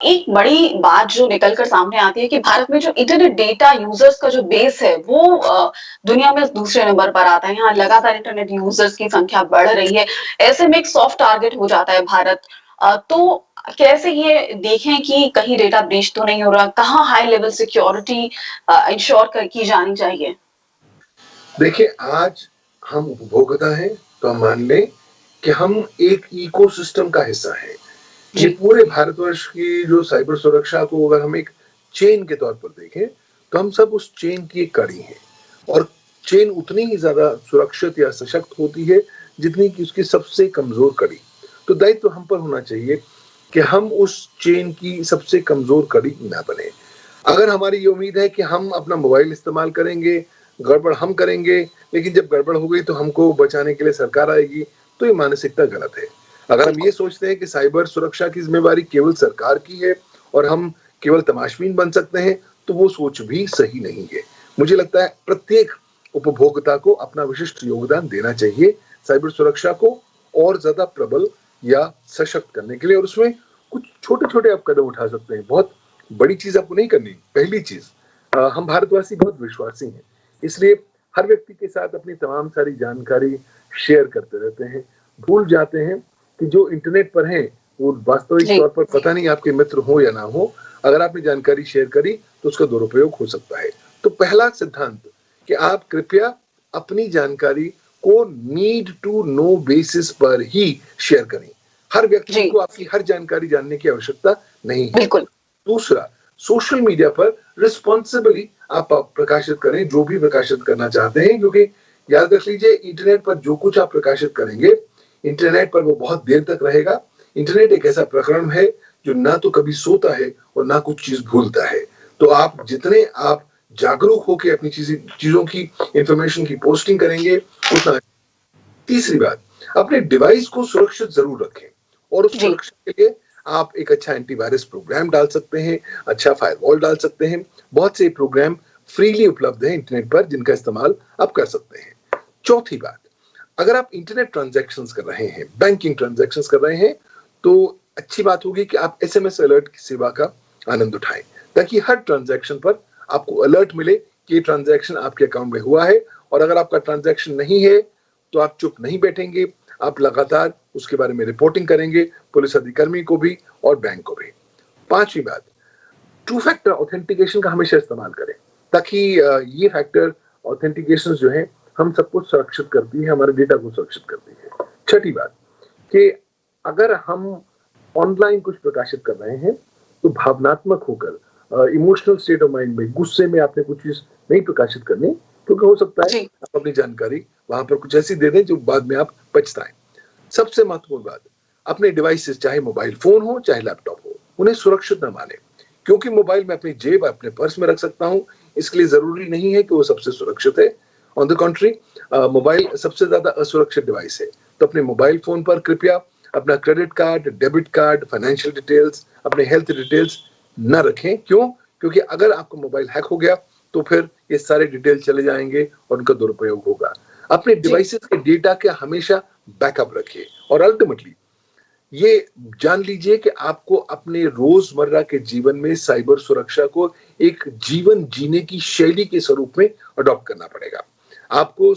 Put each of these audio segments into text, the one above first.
एक बड़ी बात जो निकल कर सामने आती है कि भारत में जो इंटरनेट डेटा यूजर्स का जो बेस है वो दुनिया में दूसरे नंबर पर आता है। यहाँ लगातार इंटरनेट यूजर्स की संख्या बढ़ रही है। ऐसे में एक सॉफ्ट टारगेट हो जाता है भारत। तो कैसे ये देखें कि कहीं डेटा ब्रीच तो नहीं हो रहा? कहाँ हाई लेवल सिक्योरिटी इंश्योर की जानी चाहिए? देखिए, आज हम उपभोक्ता हैं, तो हम मान लें कि हम एक इकोसिस्टम का हिस्सा हैं। ये जी, पूरे भारतवर्ष की जो साइबर सुरक्षा को अगर हम एक चेन के तौर पर देखें, तो हम सब उस चेन की एक कड़ी हैं और चेन उतनी ही ज़्यादा सुरक्षित या सशक्त होती है, जितनी कि उसकी सबसे कमज़ोर कड़ी। तो दायित्व हम पर होना चाहिए कि हम उस चेन की सबसे कमज़ोर कड़ी ना बनें। अगर हमारी ये उम्मीद है कि हम अपना मोबाइल इस्तेमाल करेंगे, गड़बड़ हम करेंगे, लेकिन जब गड़बड़ हो गई तो हमको बचाने के लिए सरकार आएगी, तो ये मानसिकता गलत है। अगर हम ये बिल्कुल। सोचते हैं कि साइबर सुरक्षा की ज़िम्मेवारी केवल सरकार की है और हम केवल तमाशबीन बन सकते हैं, तो वो सोच भी सही नहीं है। मुझे लगता है प्रत्येक उपभोक्ता को अपना विशिष्ट योगदान देना चाहिए साइबर सुरक्षा को और ज़्यादा प्रबल या सशक्त करने के लिए और उसमें कुछ छोटे-छोटे आप कदम उठा सकते हैं। बहुत बड़ी चीज़ आपको नहीं करनी। पहली चीज़ हम भारतवासी बहुत विश्वासी हैं, इसलिए हर व्यक्ति के साथ अपनी तमाम सारी जानकारी शेयर करते रहते हैं। भूल जाते हैं कि जो इंटरनेट पर हैं, वो वास्तविक जी, तौर पर पता नहीं आपके मित्र हो या ना हो, अगर आपने जानकारी शेयर करी, तो उसका दुरुपयोग हो सकता है। तो पहला सिद्धांत कि आप कृपया अपनी जानकारी को नीड टू नो बेसिस पर ही शेयर करें। हर व्यक्ति जी, को आपकी हर जानकारी जानने की आवश्यकता नहीं है। बिल्कुल। दूसरा, सोशल मीडिया पर रिस्पॉन्सिबली आप प्रकाशित करें जो भी प्रकाशित करना चाहते हैं, क्योंकि याद रख लीजिए इंटरनेट पर जो कुछ आप प्रकाशित करेंगे, इंटरनेट पर वो बहुत देर तक रहेगा। इंटरनेट एक ऐसा प्रकरण है जो ना तो कभी सोता है और ना कुछ चीज भूलता है। तो आप जितने आप जागरूक होकर अपनी चीजों की इंफॉर्मेशन की पोस्टिंग करेंगे, उतना। तीसरी बात, अपने डिवाइस को सुरक्षित जरूर रखें और उस जी, सुरक्षा के लिए आप एक अच्छा एंटीवायरस प्रोग्राम डाल सकते हैं, अच्छा फायरवॉल डाल सकते हैं। बहुत से प्रोग्राम फ्रीली उपलब्ध हैं इंटरनेट पर जिनका इस्तेमाल आप कर सकते हैं। चौथी बात, अगर आप इंटरनेट ट्रांजैक्शंस कर रहे हैं, बैंकिंग ट्रांजैक्शंस कर रहे हैं, तो अच्छी बात होगी कि आप एसएमएस अलर्ट की सेवा का आनंद उठाएं, ताकि हर ट्रांजैक्शन पर आपको अलर्ट मिले कि ये ट्रांजैक्शन आपके अकाउंट में हुआ है। और अगर आपका ट्रांजैक्शन नहीं है, तो आप चुप नहीं बैठेंगे, आप लगातार उसके बारे में रिपोर्टिंग करेंगे, पुलिस अधिकारी को भी और बैंक को भी। पांचवी बात, टू फैक्टर ऑथेंटिकेशन का हमेशा इस्तेमाल करें, ताकि ये फैक्टर ऑथेंटिकेशन जो है हम सबको सुरक्षित करती है, हमारे डेटा को सुरक्षित करती है। छठी बात कि अगर हम ऑनलाइन कुछ प्रकाशित कर रहे हैं, तो भावनात्मक होकर इमोशनल स्टेट ऑफ माइंड में, गुस्से में आपने कुछ चीज नहीं प्रकाशित करनी, क्योंकि हो सकता है जी, आप अपनी जानकारी वहां पर कुछ ऐसी दे दें जो बाद में आप पछताएं। सबसे महत्वपूर्ण बात, अपने डिवाइसेस चाहे मोबाइल फोन हो चाहे लैपटॉप हो, उन्हें सुरक्षित न माने, क्योंकि मोबाइल में अपनी जेब अपने पर्स में रख सकता हूं, इसके लिए जरूरी नहीं है कि वो सबसे सुरक्षित है। ऑन द कंट्री, मोबाइल सबसे ज्यादा असुरक्षित डिवाइस है। तो अपने मोबाइल फोन पर कृपया अपना credit card, debit card, financial details, अपने हेल्थ डिटेल्स न रखें। क्यों? क्योंकि अगर आपका मोबाइल हैक हो गया, तो फिर ये सारे डिटेल चले जाएंगे और उनका दुरुपयोग होगा। अपने जी। डिवाइसेस के डेटा के हमेशा बैकअप रखिए और अल्टीमेटली ये जान लीजिए कि आपको अपने रोजमर्रा के जीवन में साइबर सुरक्षा को एक जीवन जीने की शैली के स्वरूप में अडॉप्ट करना पड़ेगा। आपको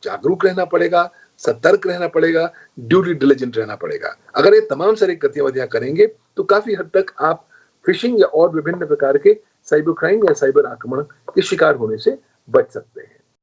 जागरूक रहना पड़ेगा, सतर्क रहना पड़ेगा, ड्यूटी डिलिजेंट रहना पड़ेगा। अगर ये तमाम सारी गतिविधियां करेंगे, तो काफी हद तक आप फिशिंग या और विभिन्न प्रकार के साइबर क्राइम या साइबर आक्रमण के शिकार होने से बच सकते हैं।